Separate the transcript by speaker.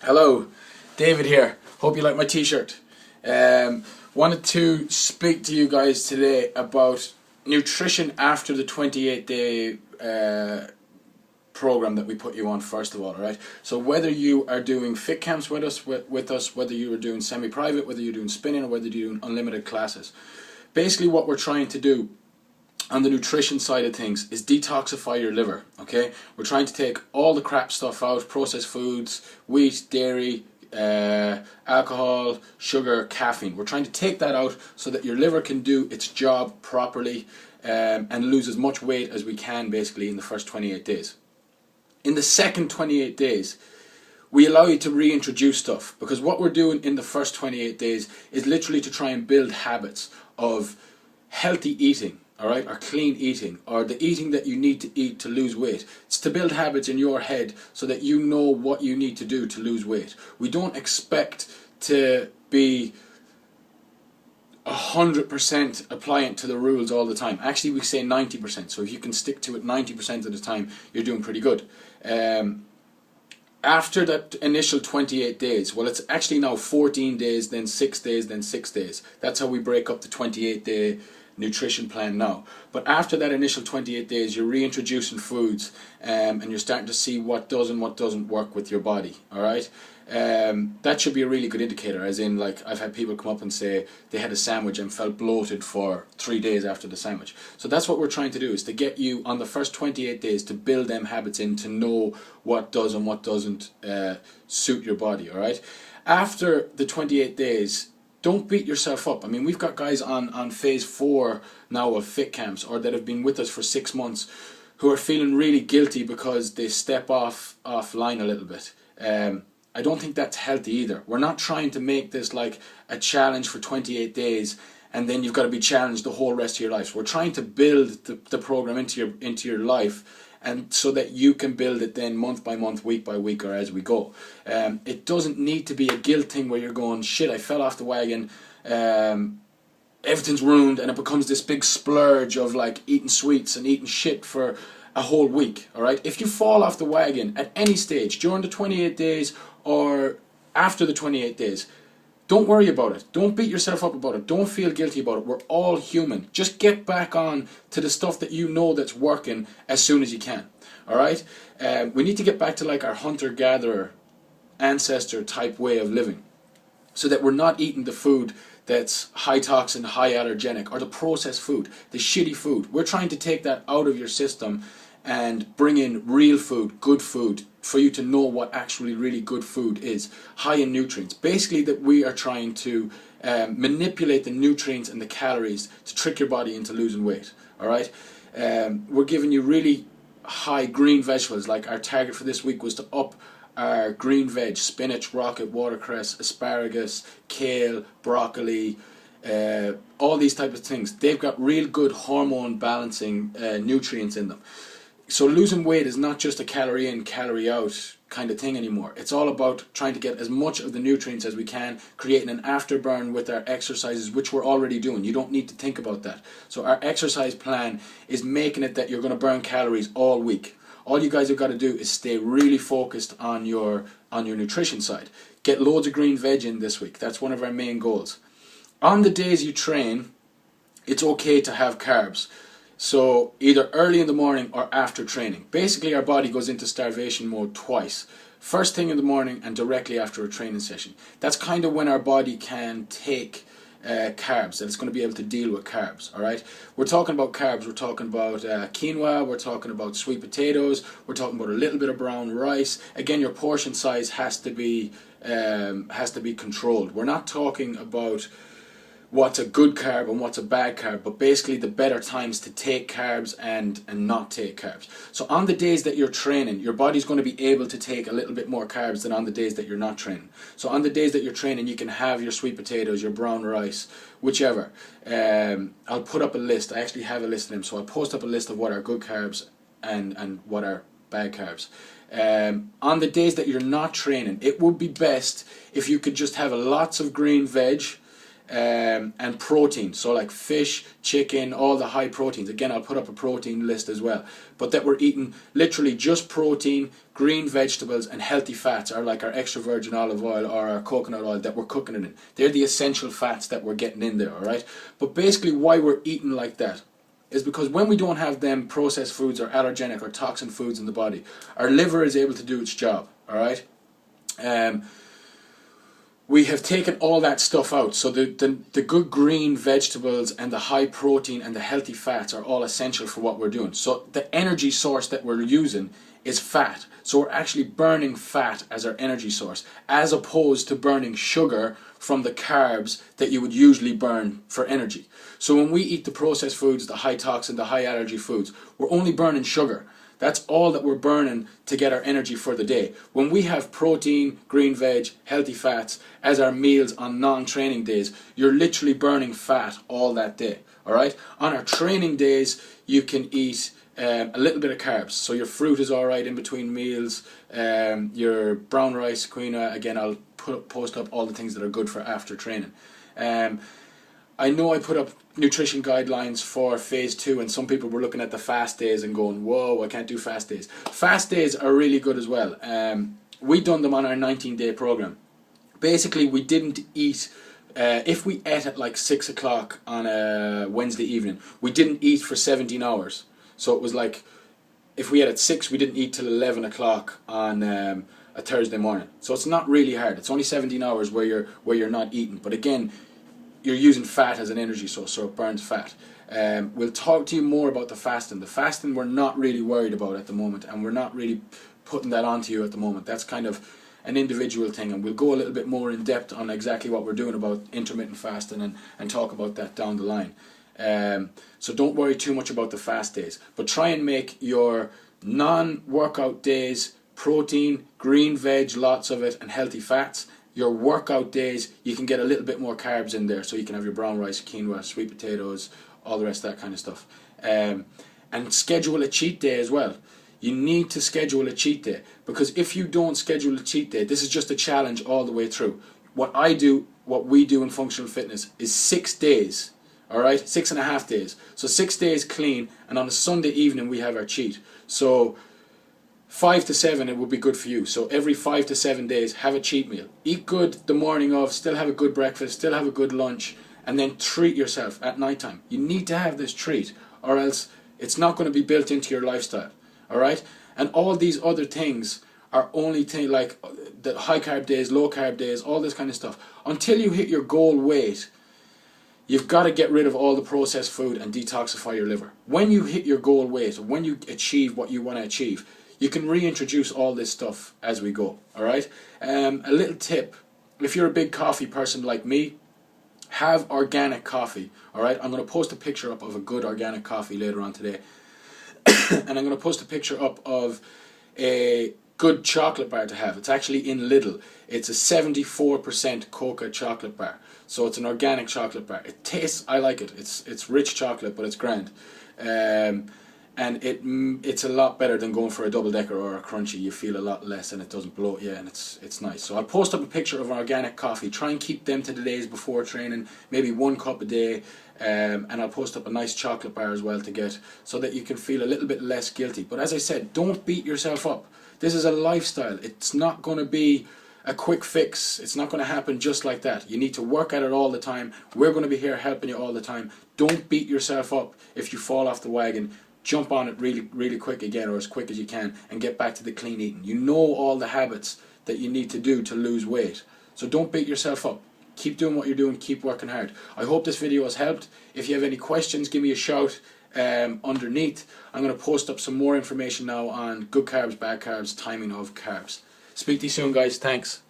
Speaker 1: Hello, David here. Hope you like my t-shirt. Wanted to speak to you guys today about nutrition after the 28-day program that we put you on, first of all, right? So whether you are doing fit camps with us, whether you are doing semi-private, whether you're doing spinning, or whether you're doing unlimited classes, basically what we're trying to do on the nutrition side of things is detoxify your liver. Okay, we're trying to take all the crap stuff out: processed foods, wheat, dairy, alcohol, sugar, caffeine. We're trying to take that out so that your liver can do its job properly and lose as much weight as we can, basically, in the first 28 days. In the second 28 days, we allow you to reintroduce stuff, because what we're doing in the first 28 days is literally to try and build habits of healthy eating, alright, or clean eating, or the eating that you need to eat to lose weight. It's to build habits in your head so that you know what you need to do to lose weight. We don't expect to be 100% appliant to the rules all the time. Actually, we say 90%. So if you can stick to it 90% of the time, you're doing pretty good. After that initial 28 days, well, it's actually now 14 days, then 6 days, then 6 days. That's how we break up the 28-day nutrition plan now. But after that initial 28 days, you're reintroducing foods and you're starting to see what does and what doesn't work with your body, alright? That should be a really good indicator, as in, like, I've had people come up and say they had a sandwich and felt bloated for 3 days after the sandwich. So that's what we're trying to do, is to get you on the first 28 days to build them habits in, to know what does and what doesn't suit your body, alright? After the 28 days, don't beat yourself up. I mean, we've got guys on phase 4 now of fit camps, or that have been with us for 6 months, who are feeling really guilty because they step offline a little bit. I don't think that's healthy either. We're not trying to make this like a challenge for 28 days and then you've got to be challenged the whole rest of your life. So we're trying to build the program into your life, and so that you can build it then month by month, week by week, or as we go. It doesn't need to be a guilt thing where you're going, shit, I fell off the wagon, everything's ruined, and it becomes this big splurge of like eating sweets and eating shit for a whole week. Alright, if you fall off the wagon at any stage during the 28 days or after the 28 days, don't worry about it. Don't beat yourself up about it. Don't feel guilty about it. We're all human. Just get back on to the stuff that you know that's working as soon as you can. Alright? We need to get back to like our hunter-gatherer ancestor type way of living, so that we're not eating the food that's high toxin, high allergenic, or the processed food, the shitty food. We're trying to take that out of your system and bring in real food, good food, for you to know what actually really good food is, high in nutrients. Basically, that we are trying to manipulate the nutrients and the calories to trick your body into losing weight. Alright? We're giving you really high green vegetables. Like, our target for this week was to up our green veg: spinach, rocket, watercress, asparagus, kale, broccoli, all these types of things. They've got real good hormone balancing nutrients in them. So losing weight is not just a calorie in, calorie out kind of thing anymore. It's all about trying to get as much of the nutrients as we can, creating an afterburn with our exercises, which we're already doing. You don't need to think about that. So our exercise plan is making it that you're going to burn calories all week. All you guys have got to do is stay really focused on your nutrition side. Get loads of green veg in this week. That's one of our main goals. On the days you train, it's okay to have carbs. So either early in the morning or after training. Basically, our body goes into starvation mode twice. First thing in the morning and directly after a training session. That's kind of when our body can take carbs, and it's going to be able to deal with carbs. Alright, we're talking about carbs. We're talking about quinoa, we're talking about sweet potatoes, we're talking about a little bit of brown rice. Again, your portion size has to be controlled. We're not talking about what's a good carb and what's a bad carb, but basically the better times to take carbs and not take carbs. So on the days that you're training, your body's going to be able to take a little bit more carbs than on the days that you're not training. So on the days that you're training, you can have your sweet potatoes, your brown rice, whichever. I'll put up a list. I actually have a list of them, so I'll post up a list of what are good carbs and what are bad carbs. On the days that you're not training, it would be best if you could just have lots of green veg, and protein, so like fish, chicken, all the high proteins. Again, I'll put up a protein list as well, but that we're eating literally just protein, green vegetables and healthy fats, are like our extra virgin olive oil or our coconut oil that we're cooking it in. They're the essential fats that we're getting in there, alright? But basically why we're eating like that is because when we don't have them processed foods or allergenic or toxin foods in the body, our liver is able to do its job, alright? We have taken all that stuff out, so the good green vegetables and the high protein and the healthy fats are all essential for what we're doing. So the energy source that we're using is fat, so we're actually burning fat as our energy source, as opposed to burning sugar from the carbs that you would usually burn for energy. So when we eat the processed foods, the high toxin, the high allergy foods, we're only burning sugar. That's all that we're burning to get our energy for the day. When we have protein, green veg, healthy fats as our meals on non-training days, you're literally burning fat all that day. Alright? On our training days, you can eat a little bit of carbs. So your fruit is alright in between meals. Your brown rice, quinoa, again, I'll post up all the things that are good for after training. I know I put up nutrition guidelines for phase 2, and some people were looking at the fast days and going, whoa, I can't do fast days. Fast days are really good as well. We done them on our 19-day program. Basically, we didn't eat, if we ate at like 6 o'clock on a Wednesday evening, we didn't eat for 17 hours. So it was like, if we ate at 6, we didn't eat till 11 o'clock on a Thursday morning. So it's not really hard. It's only 17 hours where you're not eating. But again, you're using fat as an energy source, so it burns fat. We'll talk to you more about the fasting. The fasting we're not really worried about at the moment, and we're not really putting that onto you at the moment. That's kind of an individual thing, and we'll go a little bit more in depth on exactly what we're doing about intermittent fasting and talk about that down the line. So don't worry too much about the fast days, but try and make your non-workout days protein, green veg, lots of it, and healthy fats. Your workout days, you can get a little bit more carbs in there, so you can have your brown rice, quinoa, sweet potatoes, all the rest of that kind of stuff. And schedule a cheat day as well. You need to schedule a cheat day, because if you don't schedule a cheat day, this is just a challenge all the way through. What we do in functional fitness is 6 days, alright? 6.5 days. So 6 days clean, and on a Sunday evening we have our cheat. So 5 to 7 it would be good for you. So every 5 to 7 days have a cheat meal. Eat good the morning of, still have a good breakfast, still have a good lunch, and then treat yourself at night time. You need to have this treat, or else it's not going to be built into your lifestyle. Alright? And all these other things are only things like the high carb days, low carb days, all this kind of stuff. Until you hit your goal weight, you've got to get rid of all the processed food and detoxify your liver. When you hit your goal weight, or when you achieve what you want to achieve, you can reintroduce all this stuff as we go, alright? A little tip, if you're a big coffee person like me, have organic coffee, alright? I'm going to post a picture up of a good organic coffee later on today. And I'm going to post a picture up of a good chocolate bar to have. It's actually in Lidl. It's a 74% cocoa chocolate bar. So it's an organic chocolate bar. It tastes, I like it. It's rich chocolate, but it's grand. And it's a lot better than going for a double-decker or a crunchy. You feel a lot less, and it doesn't bloat you, and it's nice. So I'll post up a picture of an organic coffee. Try and keep them to the days before training, maybe 1 cup a day, and I'll post up a nice chocolate bar as well to get, so that you can feel a little bit less guilty. But as I said, don't beat yourself up. This is a lifestyle. It's not going to be a quick fix. It's not going to happen just like that. You need to work at it all the time. We're going to be here helping you all the time. Don't beat yourself up if you fall off the wagon. Jump on it really quick again, or as quick as you can, and get back to the clean eating. You know all the habits that you need to do to lose weight. So don't beat yourself up. Keep doing what you're doing, keep working hard. I hope this video has helped. If you have any questions, give me a shout underneath. I'm going to post up some more information now on good carbs, bad carbs, timing of carbs. Speak to you soon, guys. Thanks.